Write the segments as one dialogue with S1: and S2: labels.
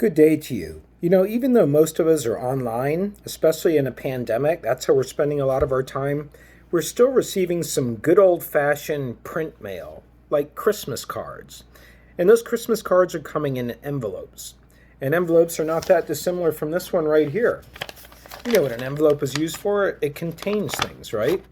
S1: Good day to you. Even though most of us are online, especially in a pandemic, that's how we're spending a lot of our time, we're still receiving some good old-fashioned print mail, like Christmas cards. And those Christmas cards are coming in envelopes. And envelopes are not that dissimilar from this one right here. You know what an envelope is used for? It contains things, right?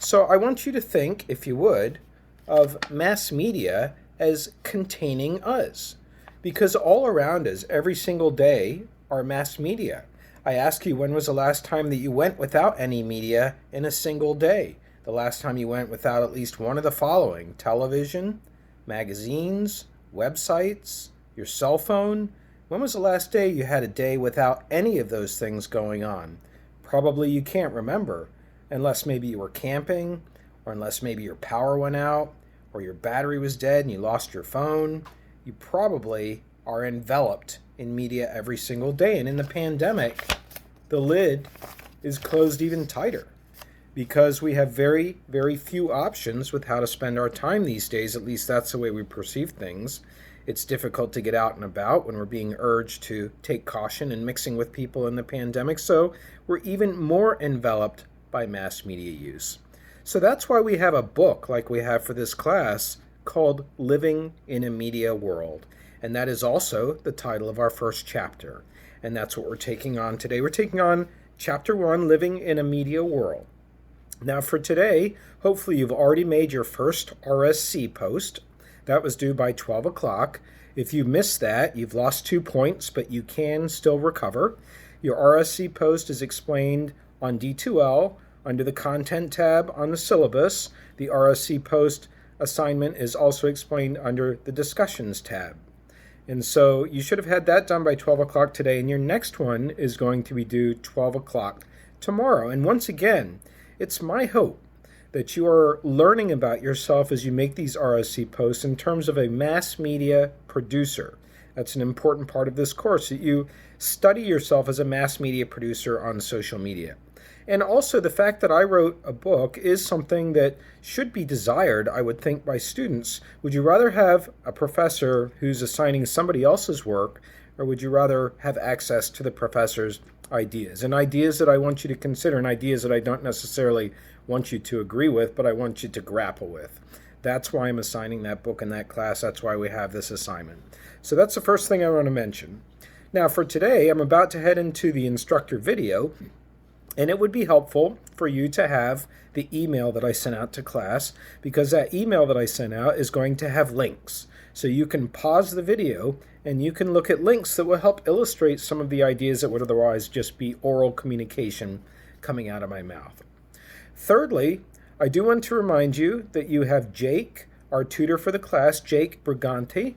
S1: So I want you to think, if you would, of mass media as containing us. Because all around us, every single day, are mass media. I ask you, when was the last time that you went without any media in a single day? The last time you went without at least one of the following: television, magazines, websites, your cell phone. When was the last day you had a day without any of those things going on? Probably you can't remember, unless maybe you were camping, or unless maybe your power went out, or your battery was dead and you lost your phone. You probably are enveloped in media every single day. And in the pandemic, the lid is closed even tighter because we have very, very few options with how to spend our time these days. At least that's the way we perceive things. It's difficult to get out and about when we're being urged to take caution in mixing with people in the pandemic. So we're even more enveloped by mass media use. So that's why we have a book like we have for this class called Living in a Media World. And that is also the title of our first chapter. And that's what we're taking on today. We're taking on Chapter 1, Living in a Media World. Now for today, hopefully you've already made your first RSC post. That was due by 12 o'clock. If you missed that, you've lost 2 points, but you can still recover. Your RSC post is explained on D2L under the Content tab on the syllabus. The RSC post assignment is also explained under the Discussions tab. And so you should have had that done by 12 o'clock today, and your next one is going to be due 12 o'clock tomorrow. And once again, it's my hope that you are learning about yourself as you make these RSC posts in terms of a mass media producer. That's an important part of this course, that you study yourself as a mass media producer on social media. And also the fact that I wrote a book is something that should be desired, I would think, by students. Would you rather have a professor who's assigning somebody else's work, or would you rather have access to the professor's ideas? And ideas that I want you to consider, and ideas that I don't necessarily want you to agree with, but I want you to grapple with. That's why I'm assigning that book in that class. That's why we have this assignment. So that's the first thing I want to mention. Now for today, I'm about to head into the instructor video. And it would be helpful for you to have the email that I sent out to class, because that email that I sent out is going to have links. So you can pause the video and you can look at links that will help illustrate some of the ideas that would otherwise just be oral communication coming out of my mouth. Thirdly, I do want to remind you that you have Jake, our tutor for the class, Jake Briganti,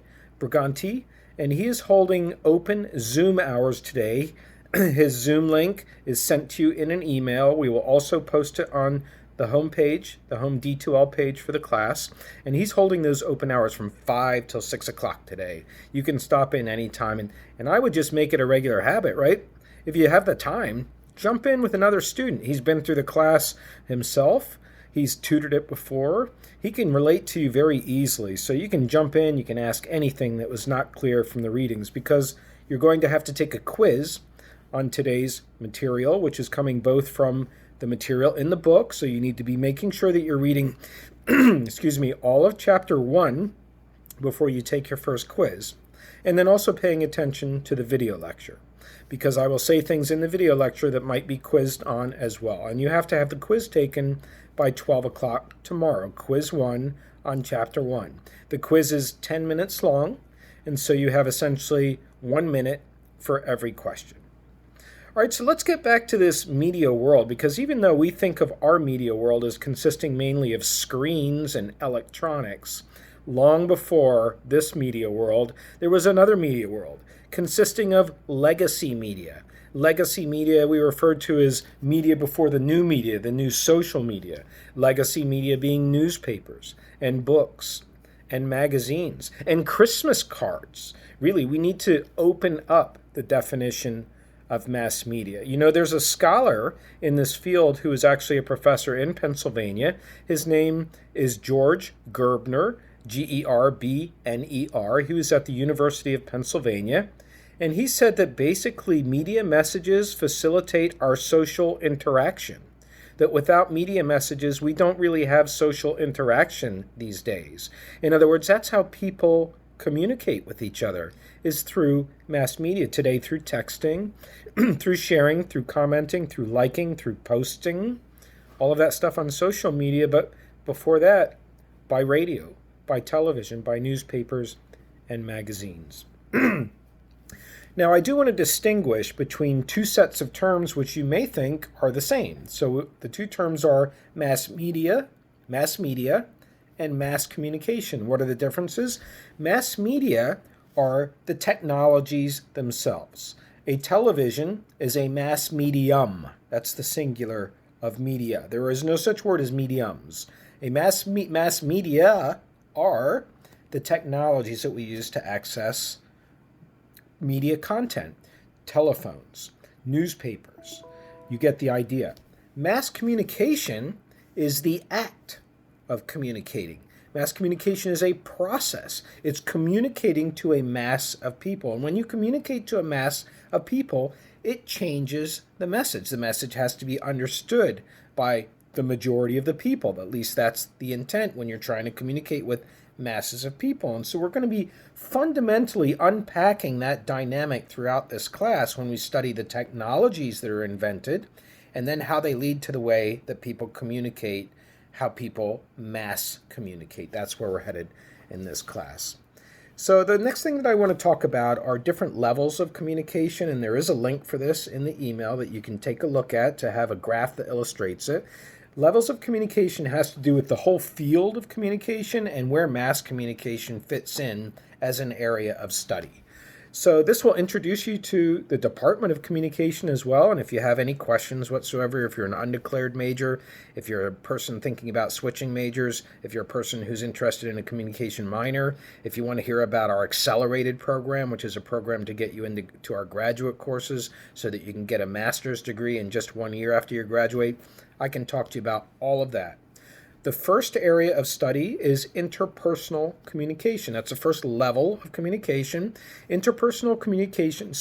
S1: and he is holding open Zoom hours today. His Zoom link is sent to you in an email. We will also post it on the home page, the home D2L page for the class. And he's holding those open hours from 5 till 6 o'clock today. You can stop in anytime. And I would just make it a regular habit, right? If you have the time, jump in with another student. He's been through the class himself. He's tutored it before. He can relate to you very easily. So you can jump in. You can ask anything that was not clear from the readings, because you're going to have to take a quiz on today's material, which is coming both from the material in the book. So you need to be making sure that you're reading, all of chapter 1 before you take your first quiz. And then also paying attention to the video lecture, because I will say things in the video lecture that might be quizzed on as well. And you have to have the quiz taken by 12 o'clock tomorrow, quiz 1 on chapter 1. The quiz is 10 minutes long, and so you have essentially 1 minute for every question. All right, so let's get back to this media world, because even though we think of our media world as consisting mainly of screens and electronics, long before this media world, there was another media world consisting of legacy media. Legacy media we referred to as media before the new media, the new social media. Legacy media being newspapers and books and magazines and Christmas cards. Really, we need to open up the definition of mass media. There's a scholar in this field who is actually a professor in Pennsylvania. His name is George Gerbner, Gerbner. He was at the University of Pennsylvania, And he said that basically media messages facilitate our social interaction. That without media messages, we don't really have social interaction these days. In other words, that's how people communicate with each other, is through mass media today, through texting, through sharing, through commenting, through liking, through posting, all of that stuff on social media. But before that, by radio, by television, by newspapers and magazines. Now, I do want to distinguish between two sets of terms which you may think are the same. So the two terms are mass media, and mass communication. What are the differences? Mass media are the technologies themselves. A television is a mass medium. That's the singular of media. There is no such word as mediums. A mass media are the technologies that we use to access media content, telephones, newspapers. You get the idea. Mass communication is the act of communicating. Mass communication is a process. It's communicating to a mass of people. And when you communicate to a mass of people, it changes the message. The message has to be understood by the majority of the people. At least that's the intent when you're trying to communicate with masses of people. And so we're going to be fundamentally unpacking that dynamic throughout this class when we study the technologies that are invented and then how they lead to the way that people communicate, how people mass communicate. That's where we're headed in this class. So the next thing that I want to talk about are different levels of communication, and there is a link for this in the email that you can take a look at to have a graph that illustrates it. Levels of communication has to do with the whole field of communication and where mass communication fits in as an area of study. So this will introduce you to the Department of Communication as well. And if you have any questions whatsoever, if you're an undeclared major, if you're a person thinking about switching majors, if you're a person who's interested in a communication minor, if you want to hear about our accelerated program, which is a program to get you into our graduate courses so that you can get a master's degree in just 1 year after you graduate, I can talk to you about all of that. The first area of study is interpersonal communication. That's the first level of communication. Interpersonal communication,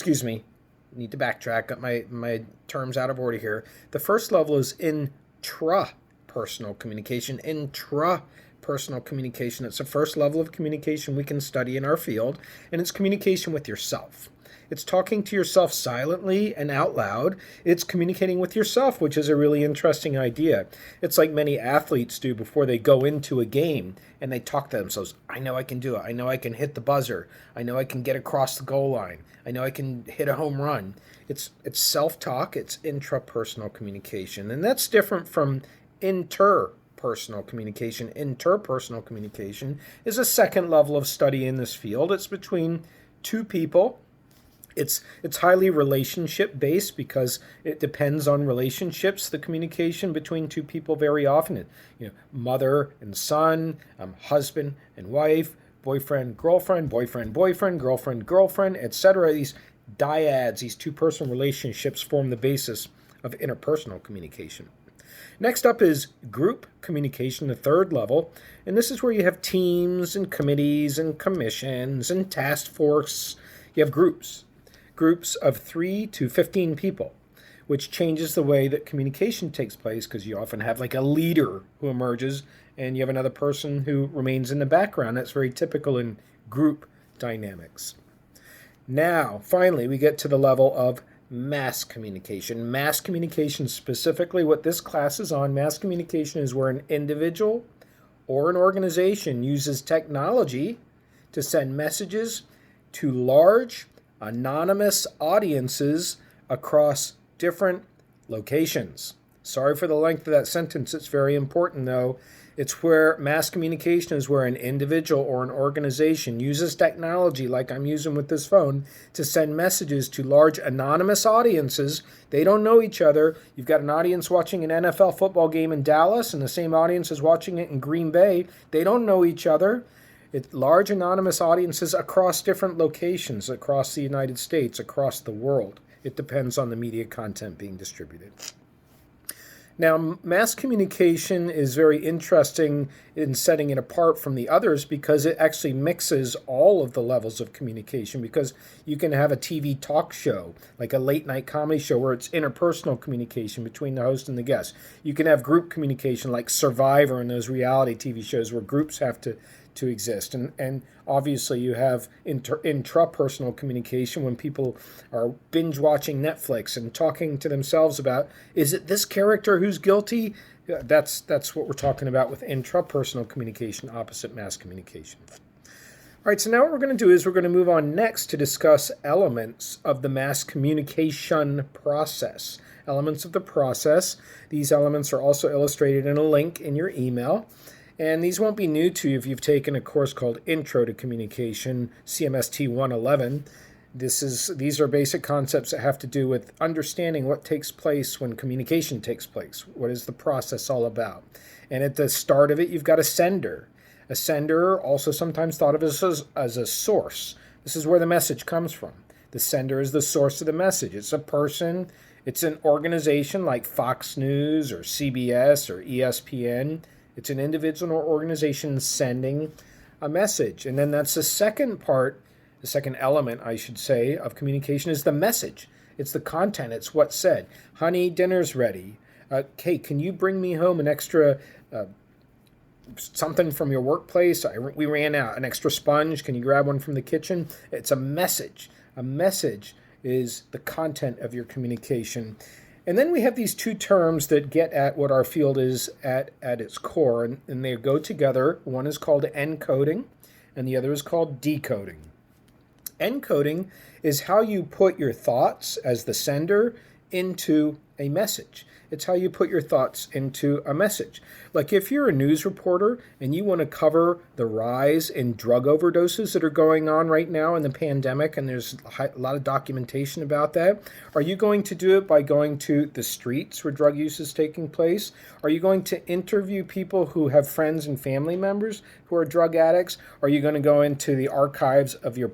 S1: need to backtrack, got my terms out of order here. The first level is intrapersonal communication. Intrapersonal communication, it's the first level of communication we can study in our field, and it's communication with yourself. It's talking to yourself silently and out loud. It's communicating with yourself, which is a really interesting idea. It's like many athletes do before they go into a game and they talk to themselves. I know I can do it. I know I can hit the buzzer. I know I can get across the goal line. I know I can hit a home run. It's self-talk. It's intrapersonal communication. And that's different from interpersonal communication. Interpersonal communication is a second level of study in this field. It's between two people. It's highly relationship based because it depends on relationships, the communication between two people very often. Mother and son, husband and wife, boyfriend, girlfriend, girlfriend, girlfriend, etc. These dyads, these two-person relationships form the basis of interpersonal communication. Next up is group communication, the third level, and this is where you have teams and committees and commissions and task force. You have groups of 3 to 15 people, which changes the way that communication takes place because you often have like a leader who emerges and you have another person who remains in the background. That's very typical in group dynamics. Now, finally, we get to the level of mass communication. Mass communication, specifically what this class is on, mass communication is where an individual or an organization uses technology to send messages to large anonymous audiences across different locations. Sorry for the length of that sentence. It's very important, though. It's where mass communication is where an individual or an organization uses technology, like I'm using with this phone, to send messages to large anonymous audiences. They don't know each other. You've got an audience watching an NFL football game in Dallas, and the same audience is watching it in Green Bay. They don't know each other. It's large anonymous audiences across different locations, across the United States, across the world. It depends on the media content being distributed. Now, mass communication is very interesting in setting it apart from the others because it actually mixes all of the levels of communication, because you can have a TV talk show, like a late night comedy show, where it's interpersonal communication between the host and the guest. You can have group communication like Survivor and those reality TV shows where groups have to exist. And obviously you have intrapersonal communication when people are binge watching Netflix and talking to themselves about, is it this character who's guilty? That's what we're talking about with intrapersonal communication, opposite mass communication. All right, so now what we're going to do is we're going to move on next to discuss elements of the mass communication process. Elements of the process. These elements are also illustrated in a link in your email. And these won't be new to you if you've taken a course called Intro to Communication, CMST 111. These are basic concepts that have to do with understanding what takes place when communication takes place. What is the process all about? And at the start of it, you've got a sender. A sender, also sometimes thought of as a source. This is where the message comes from. The sender is the source of the message. It's a person. It's an organization like Fox News or CBS or ESPN. It's an individual or organization sending a message. And then that's the second part, the second element, I should say, of communication is the message. It's the content. It's what's said. Honey, dinner's ready. Hey, can you bring me home an extra something from your workplace? We ran out. An extra sponge. Can you grab one from the kitchen? It's a message. A message is the content of your communication. And then we have these two terms that get at what our field is at its core, and they go together. One is called encoding, and the other is called decoding. Encoding is how you put your thoughts as the sender into a message. It's how you put your thoughts into a message. Like if you're a news reporter and you want to cover the rise in drug overdoses that are going on right now in the pandemic, and there's a lot of documentation about that, are you going to do it by going to the streets where drug use is taking place? Are you going to interview people who have friends and family members who are drug addicts? Are you going to go into the archives of your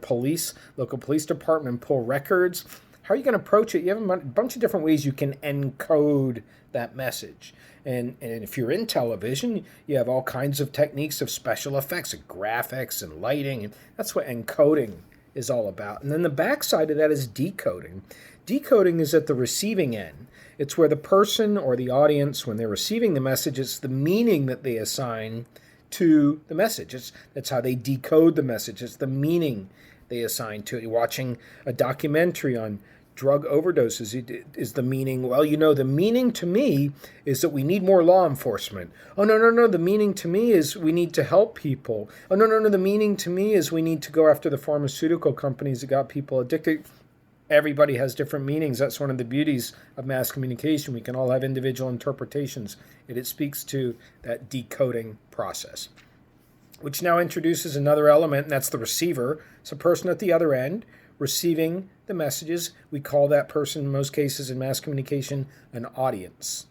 S1: local police department, and pull records? How are you going to approach it? You have a bunch of different ways you can encode that message. And if you're in television, you have all kinds of techniques of special effects and graphics and lighting. And that's what encoding is all about. And then the backside of that is decoding. Decoding is at the receiving end. It's where the person or the audience, when they're receiving the message, it's the meaning that they assign to the message. That's how they decode the message. It's the meaning they assign to it. You're watching a documentary on drug overdoses. Is the meaning, well, the meaning to me is that we need more law enforcement. Oh, no, the meaning to me is we need to help people. Oh, no, the meaning to me is we need to go after the pharmaceutical companies that got people addicted. Everybody has different meanings. That's one of the beauties of mass communication. We can all have individual interpretations, and it speaks to that decoding process, which now introduces another element, and that's the receiver. It's a person at the other end receiving the messages. We call that person, in most cases in mass communication, an audience.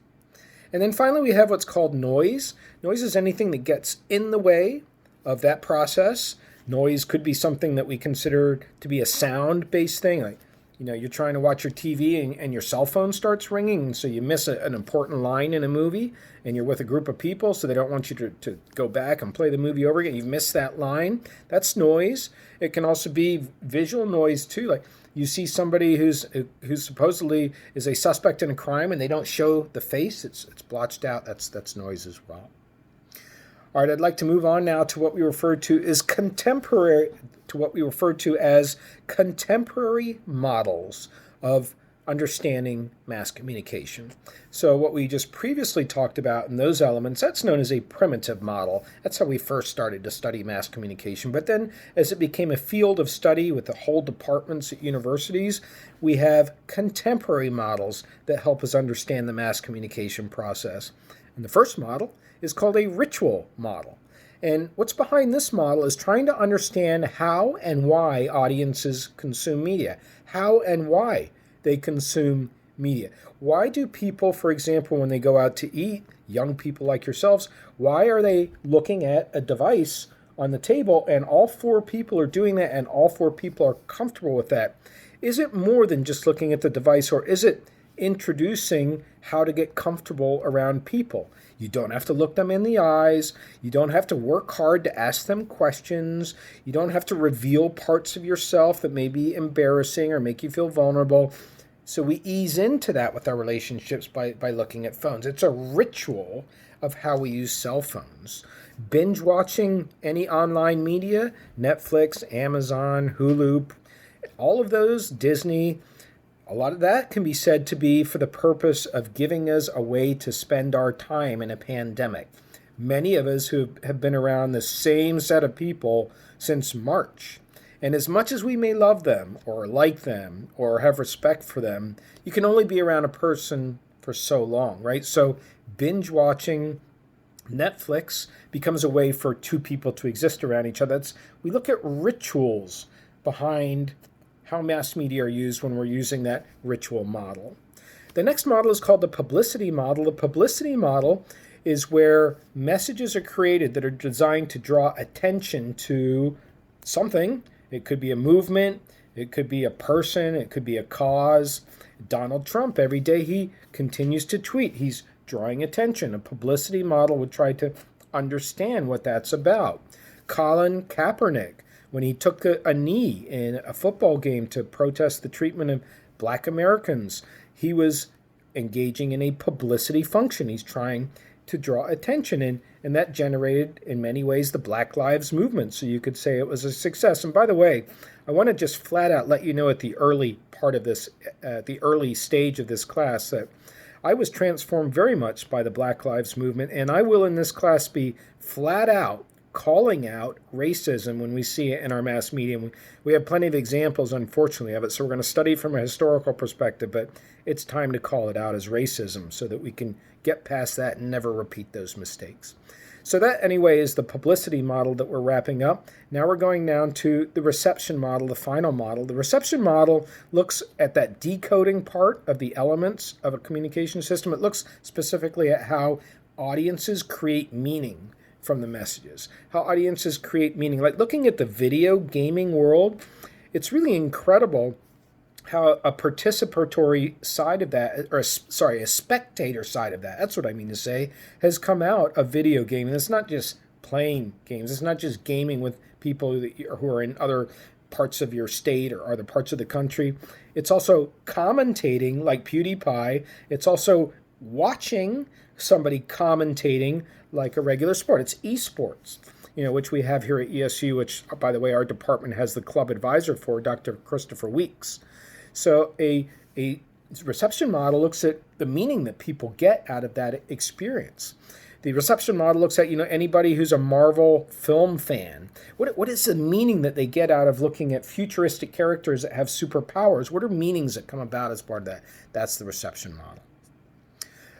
S1: And then finally, we have what's called noise. Noise is anything that gets in the way of that process. Noise could be something that we consider to be a sound-based thing, like you're trying to watch your TV and your cell phone starts ringing, so you miss an important line in a movie, and you're with a group of people, so they don't want you to go back and play the movie over again. You've missed that line. That's noise. It can also be visual noise, too. Like you see somebody who's supposedly is a suspect in a crime, and they don't show the face. It's blotched out. That's noise as well. All right, I'd like to move on now to what we refer to as contemporary models of understanding mass communication. So what we just previously talked about in those elements, that's known as a primitive model. That's how we first started to study mass communication. But then as it became a field of study with the whole departments at universities, we have contemporary models that help us understand the mass communication process. And the first model is called a ritual model. And what's behind this model is trying to understand how and why audiences consume media, how and why they consume media. Why do people, for example, when they go out to eat, young people like yourselves, why are they looking at a device on the table and all four people are doing that and all four people are comfortable with that? Is it more than just looking at the device, or is it introducing how to get comfortable around people. You don't have to look them in the eyes. You don't have to work hard to ask them questions. You don't have to reveal parts of yourself that may be embarrassing or make you feel vulnerable. So we ease into that with our relationships by looking at phones. It's a ritual of how we use cell phones. Binge watching any online media, Netflix, Amazon, Hulu, all of those, Disney, a lot of that can be said to be for the purpose of giving us a way to spend our time in a pandemic. Many of us who have been around the same set of people since March. And as much as we may love them or like them or have respect for them, you can only be around a person for so long, right? So binge watching Netflix becomes a way for two people to exist around each other. We look at rituals behind how mass media are used when we're using that ritual model. The next model is called the publicity model. The publicity model is where messages are created that are designed to draw attention to something. It could be a movement, it could be a person, it could be a cause. Donald Trump, every day he continues to tweet. He's drawing attention. A publicity model would try to understand what that's about. Colin Kaepernick, when he took a knee in a football game to protest the treatment of Black Americans, he was engaging in a publicity function. He's trying to draw attention, and that generated, in many ways, the Black Lives Movement. So you could say it was a success. And by the way, I want to just flat out let you know at the early part of this, the early stage of this class, that I was transformed very much by the Black Lives Movement, and I will in this class be flat out calling out racism when we see it in our mass media. We have plenty of examples, unfortunately, of it, so we're going to study from a historical perspective, but it's time to call it out as racism so that we can get past that and never repeat those mistakes. So that, anyway, is the publicity model that we're wrapping up. Now we're going down to the reception model, the final model. The reception model looks at that decoding part of the elements of a communication system. It looks specifically at how audiences create meaning from the messages, how audiences create meaning. Like looking at the video gaming world, it's really incredible how a participatory side of that, or a spectator side of that, that's what I mean to say, has come out of video gaming. It's not just playing games. It's not just gaming with people who are in other parts of your state or other parts of the country. It's also commentating like PewDiePie. It's also watching somebody commentating like a regular sport. It's esports, which we have here at ESU, which, by the way, our department has the club advisor for, Dr. Christopher Weeks. So a reception model looks at the meaning that people get out of that experience. The reception model looks at, anybody who's a Marvel film fan. What is the meaning that they get out of looking at futuristic characters that have superpowers? What are meanings that come about as part of that? That's the reception model.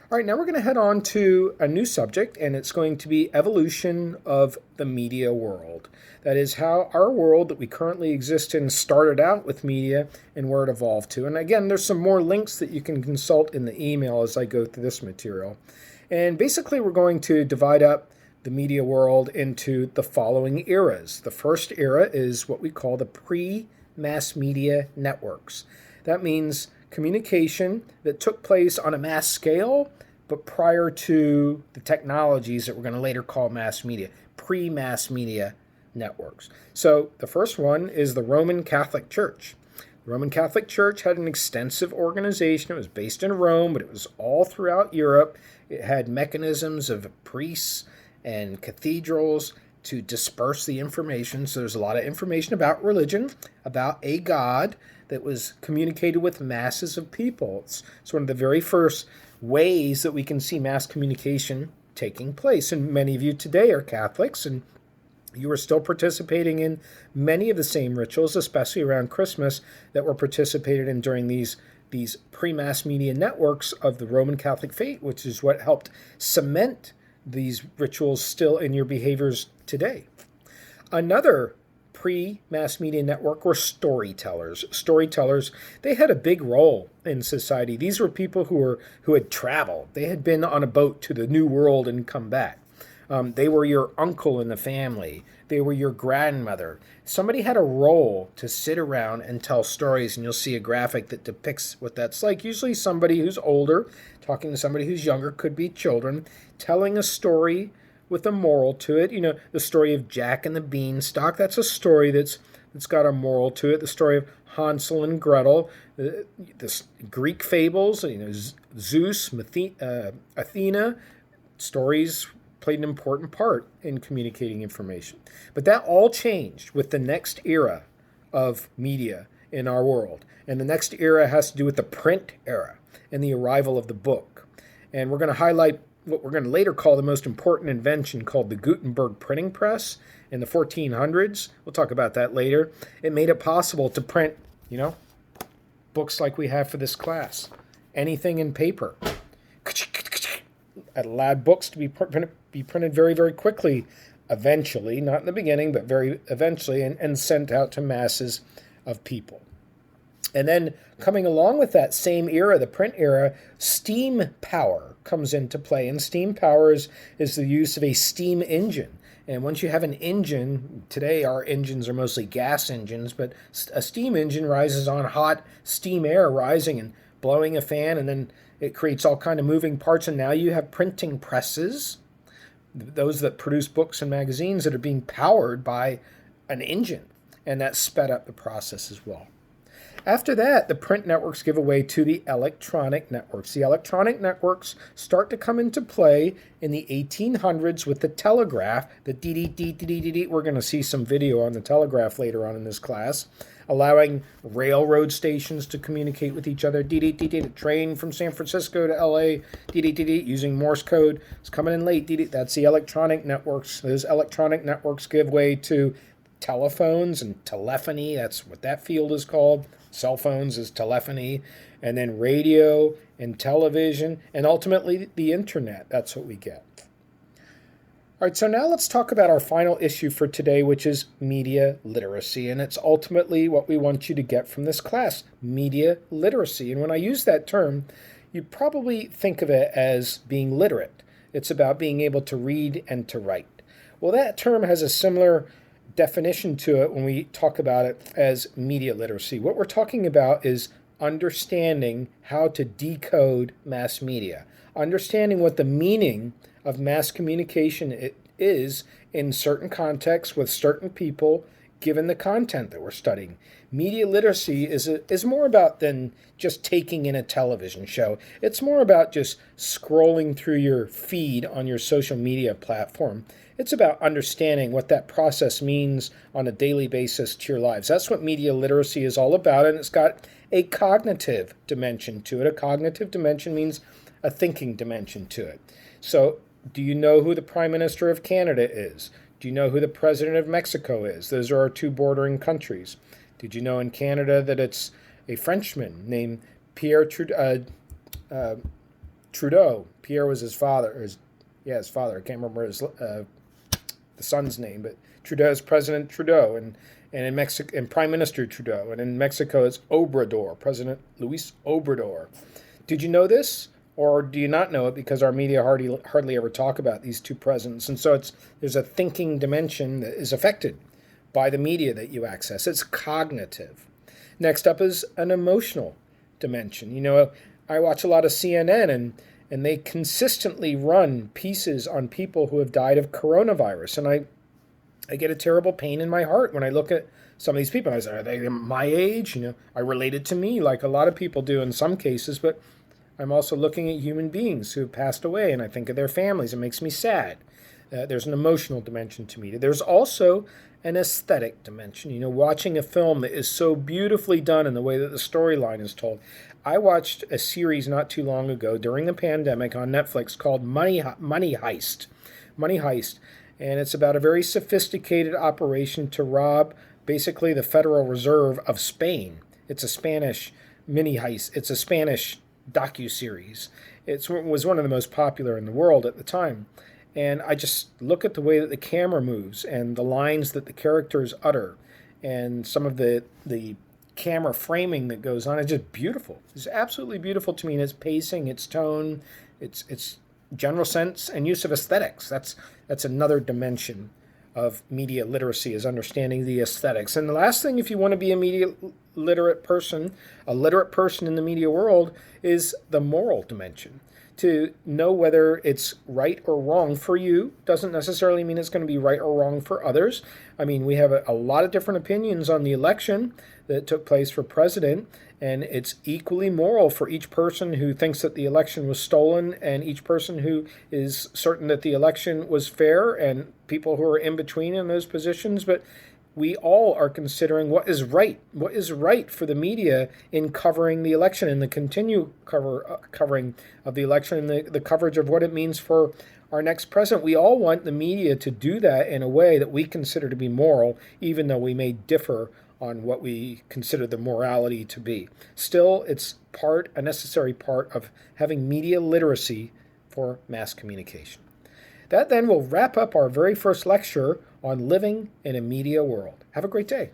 S1: All right, now we're going to head on to a new subject, and it's going to be evolution of the media world. That is how our world that we currently exist in started out with media and where it evolved to. And again, there's some more links that you can consult in the email as I go through this material. And basically, we're going to divide up the media world into the following eras. The first era is what we call the pre-mass media networks. That means communication that took place on a mass scale, but prior to the technologies that we're going to later call mass media, pre-mass media networks. So the first one is the Roman Catholic Church. The Roman Catholic Church had an extensive organization. It was based in Rome, but it was all throughout Europe. It had mechanisms of priests and cathedrals to disperse the information. So there's a lot of information about religion, about a God that was communicated with masses of people. It's one of the very first ways that we can see mass communication taking place. And many of you today are Catholics, and you are still participating in many of the same rituals, especially around Christmas, that were participated in during these pre-mass media networks of the Roman Catholic faith, which is what helped cement these rituals still in your behaviors today. Another pre-mass media network were storytellers. Storytellers, they had a big role in society. These were people who had traveled. They had been on a boat to the New World and come back. They were your uncle in the family. They were your grandmother. Somebody had a role to sit around and tell stories, and you'll see a graphic that depicts what that's like. Usually somebody who's older talking to somebody who's younger, could be children, telling a story with a moral to it. The story of Jack and the Beanstalk, that's a story that's got a moral to it. The story of Hansel and Gretel, the Greek fables, Zeus, Athena, stories played an important part in communicating information. But that all changed with the next era of media in our world. And the next era has to do with the print era and the arrival of the book. And we're going to highlight what we're going to later call the most important invention, called the Gutenberg printing press in the 1400s. We'll talk about that later. It made it possible to print, books like we have for this class. Anything in paper. It allowed books to be printed very, very quickly, eventually, not in the beginning, but very eventually, and sent out to masses of people. And then coming along with that same era, the print era, steam power comes into play. And steam power is the use of a steam engine. And once you have an engine, today our engines are mostly gas engines, but a steam engine rises on hot steam air rising and blowing a fan, and then it creates all kind of moving parts. And now you have printing presses, those that produce books and magazines, that are being powered by an engine. And that sped up the process as well. After that, the print networks give way to the electronic networks. The electronic networks start to come into play in the 1800s with the telegraph, the dee-dee-dee-dee-dee-dee. We're going to see some video on the telegraph later on in this class, allowing railroad stations to communicate with each other. Dee-dee-dee-dee, the train from San Francisco to LA, dee-dee-dee-dee, using Morse code. It's coming in late. Dee-dee. That's the electronic networks. Those electronic networks give way to telephones and telephony. That's what that field is called. Cell phones is telephony, and then radio and television, and ultimately the internet. That's what we get. All right, so now let's talk about our final issue for today, which is media literacy, and it's ultimately what we want you to get from this class, media literacy. And when I use that term, you probably think of it as being literate. It's about being able to read and to write. Well, that term has a similar definition to it when we talk about it as media literacy. What we're talking about is understanding how to decode mass media, understanding what the meaning of mass communication is in certain contexts with certain people, given the content that we're studying. Media literacy is more about than just taking in a television show. It's more about just scrolling through your feed on your social media platform. It's about understanding what that process means on a daily basis to your lives. That's what media literacy is all about, and it's got a cognitive dimension to it. A cognitive dimension means a thinking dimension to it. So, do you know who the Prime Minister of Canada is? Do you know who the President of Mexico is? Those are our two bordering countries. Did you know in Canada that it's a Frenchman named Pierre Trudeau? Pierre was his father. His father. I can't remember the son's name, but Trudeau is President Trudeau, and in Mexico, and Prime Minister Trudeau, and in Mexico it's Obrador, President Luis Obrador. Did you know this, or do you not know it because our media hardly ever talk about these two presidents? And so there's a thinking dimension that is affected by the media that you access. It's cognitive. Next up is an emotional dimension. I watch a lot of CNN, and they consistently run pieces on people who have died of coronavirus. And I get a terrible pain in my heart when I look at some of these people. I say, are they my age? I relate it to me like a lot of people do in some cases, but I'm also looking at human beings who have passed away, and I think of their families. It makes me sad. There's an emotional dimension to media. There's also an aesthetic dimension. Watching a film that is so beautifully done in the way that the storyline is told. I watched a series not too long ago during the pandemic on Netflix called Money Heist. Money Heist. And it's about a very sophisticated operation to rob basically the Federal Reserve of Spain. It's a Spanish mini heist. It's a Spanish docuseries. It was one of the most popular in the world at the time. And I just look at the way that the camera moves and the lines that the characters utter and some of the camera framing that goes on. It's just beautiful. It's absolutely beautiful to me in its pacing, its tone, its general sense and use of aesthetics. That's another dimension of media literacy is understanding the aesthetics. And the last thing, if you want to be a media literate person in the media world, is the moral dimension. To know whether it's right or wrong for you doesn't necessarily mean it's going to be right or wrong for others. I mean, we have a lot of different opinions on the election that took place for president, and it's equally moral for each person who thinks that the election was stolen and each person who is certain that the election was fair, and people who are in between in those positions. But we all are considering what is right for the media in covering the election and the continued covering of the election and the coverage of what it means for our next president. We all want the media to do that in a way that we consider to be moral, even though we may differ on what we consider the morality to be. Still, it's a necessary part of having media literacy for mass communication. That then will wrap up our very first lecture on living in a media world. Have a great day.